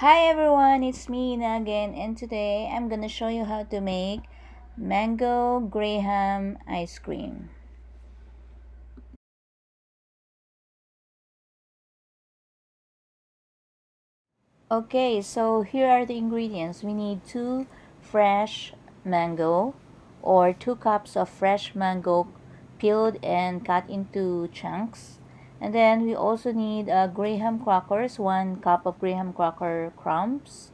Hi everyone, it's me Ina again, and today I'm gonna show you how to make mango graham ice cream. Okay, so here are the ingredients. We need two fresh mango or 2 cups of fresh mango peeled and cut into chunks. And then we also need graham crackers, 1 cup of graham cracker crumbs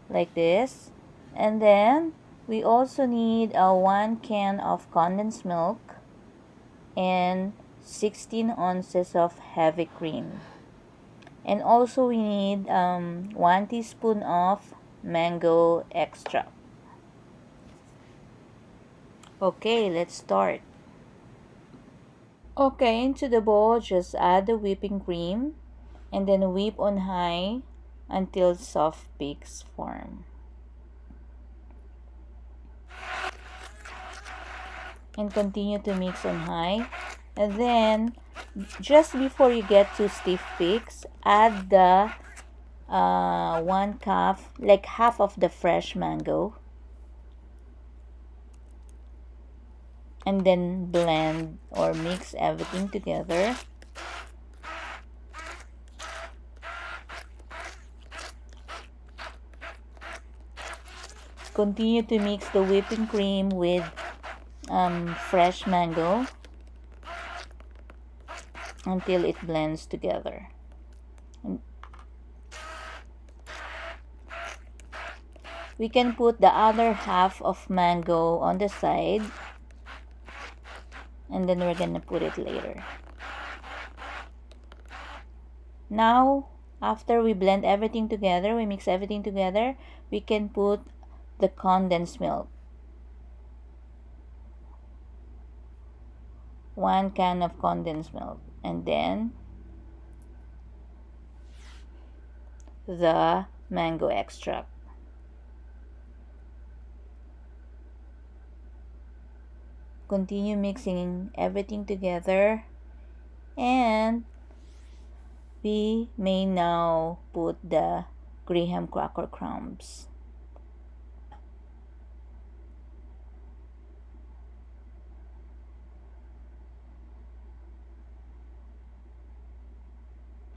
like this. And then we also need 1 can of condensed milk and 16 ounces of heavy cream. And also we need 1 teaspoon of mango extract. Okay, let's start. Okay, into the bowl, just add the whipping cream and then whip on high until soft peaks form. And continue to mix on high. And then, just before you get to stiff peaks, add the 1 cup, like half of the fresh mango. And then blend or mix everything together. Continue to mix the whipping cream with fresh mango until it blends together. And we can put the other half of mango on the side, and then we're gonna put it later. Now, after we blend everything together, we mix everything together, we can put the condensed milk. 1 can of condensed milk, and then the mango extract. Continue mixing everything together, and we may now put the graham cracker crumbs.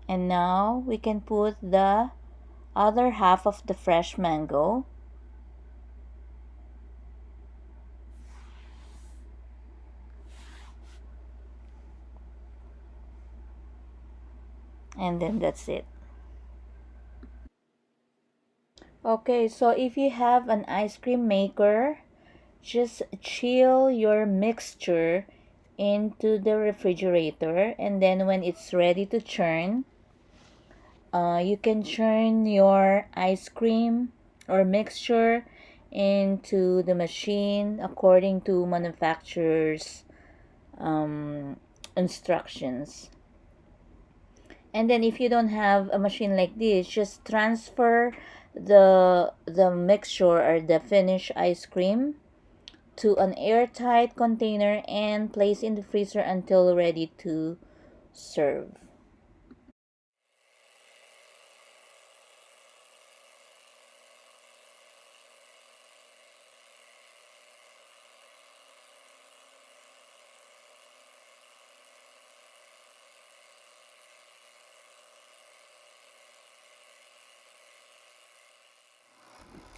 And now we can put the other half of the fresh mango. And then that's it. Okay, so if you have an ice cream maker, just chill your mixture into the refrigerator, and then when it's ready to churn, you can churn your ice cream or mixture into the machine according to manufacturer's instructions. And then if you don't have a machine like this, just transfer the mixture or the finished ice cream to an airtight container and place in the freezer until ready to serve.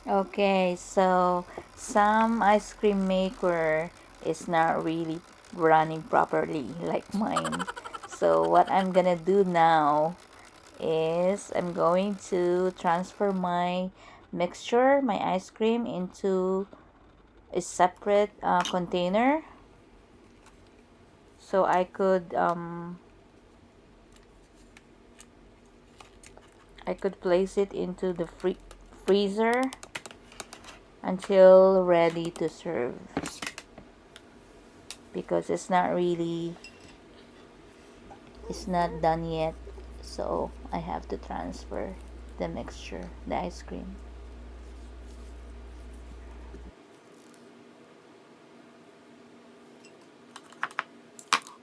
Okay, so some ice cream maker is not really running properly like mine. So what I'm gonna do now is I'm going to transfer my mixture, my ice cream, into a separate container, so I could place it into the freezer until ready to serve, because it's not done yet, so I have to transfer the mixture, the ice cream.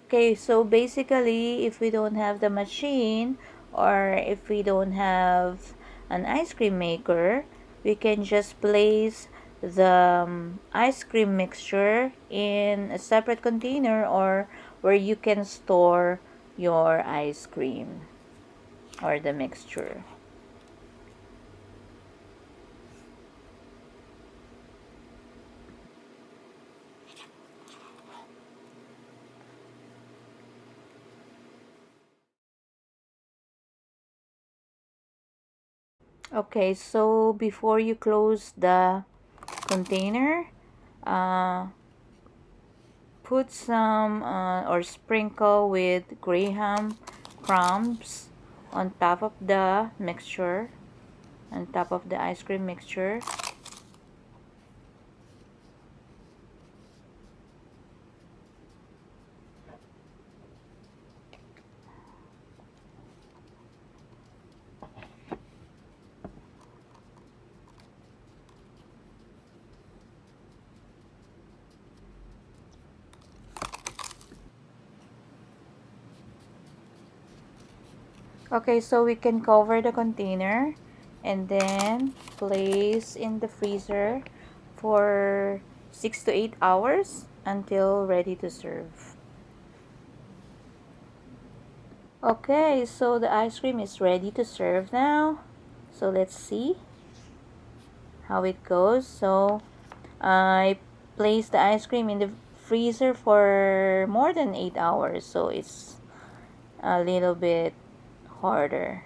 Okay, so basically, if we don't have the machine, or if we don't have an ice cream maker, we can just place the ice cream mixture in a separate container or where you can store your ice cream or the mixture. Okay, so before you close the container, uh, put some or sprinkle with graham crumbs on top of the mixture, on top of the ice cream mixture. Okay, so we can cover the container and then place in the freezer for 6 to 8 hours until ready to serve. Okay, so the ice cream is ready to serve now. So let's see how it goes. So I placed the ice cream in the freezer for more than 8 hours, so it's a little bit harder.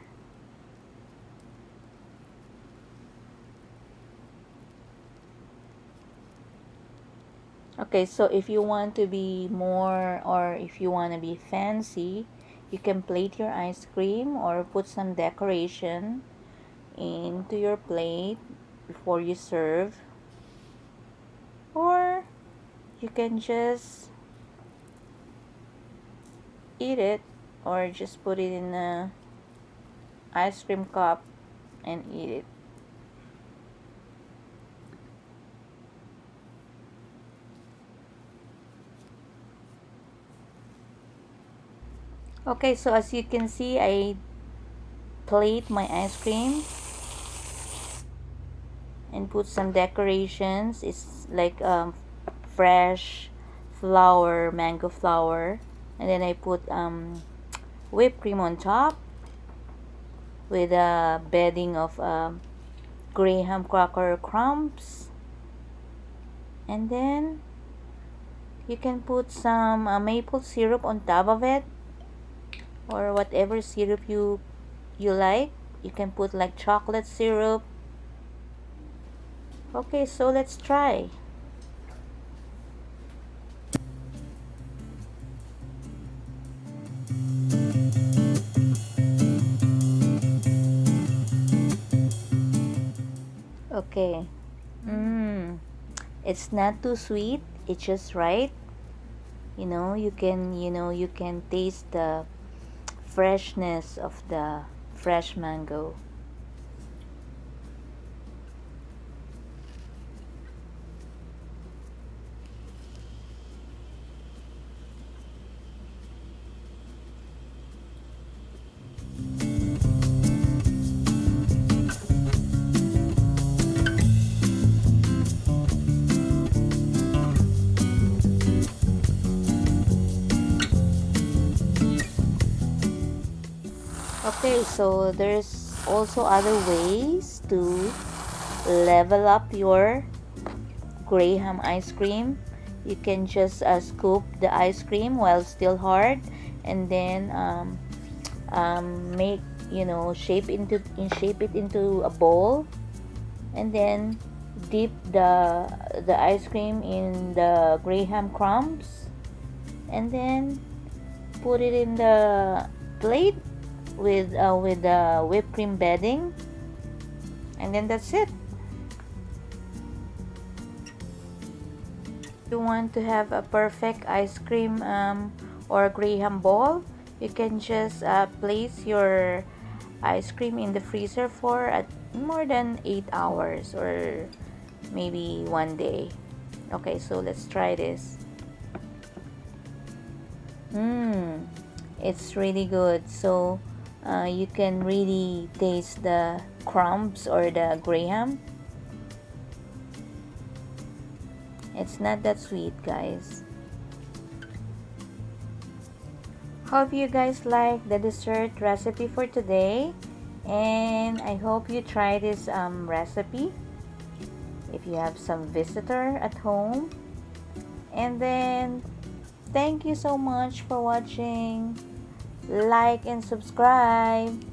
Okay, so if you want to be more or if you want to be fancy, you can plate your ice cream or put some decoration into your plate before you serve, or you can just eat it or just put it in a ice cream cup and eat it. Okay, so as you can see, I plate my ice cream and put some decorations. It's like fresh flour, mango flour, and then I put whipped cream on top with a bedding of graham cracker crumbs, and then you can put some maple syrup on top of it or whatever syrup you like. You can put like chocolate syrup. Okay, so let's try. Okay. Mmm. It's not too sweet. It's just right. You can taste the freshness of the fresh mango. Okay, so there's also other ways to level up your graham ice cream. You can just scoop the ice cream while still hard, and then make shape it into a bowl, and then dip the ice cream in the graham crumbs, and then put it in the plate with the whipped cream bedding, and then that's it. If you want to have a perfect ice cream or graham ball, you can just place your ice cream in the freezer for more than 8 hours or maybe one day. Okay, so let's try this. Mmm, it's really good. So You can really taste the crumbs or the graham. It's not that sweet, guys. Hope you guys like the dessert recipe for today, and I hope you try this recipe if you have some visitor at home. And then thank you so much for watching. Like and subscribe.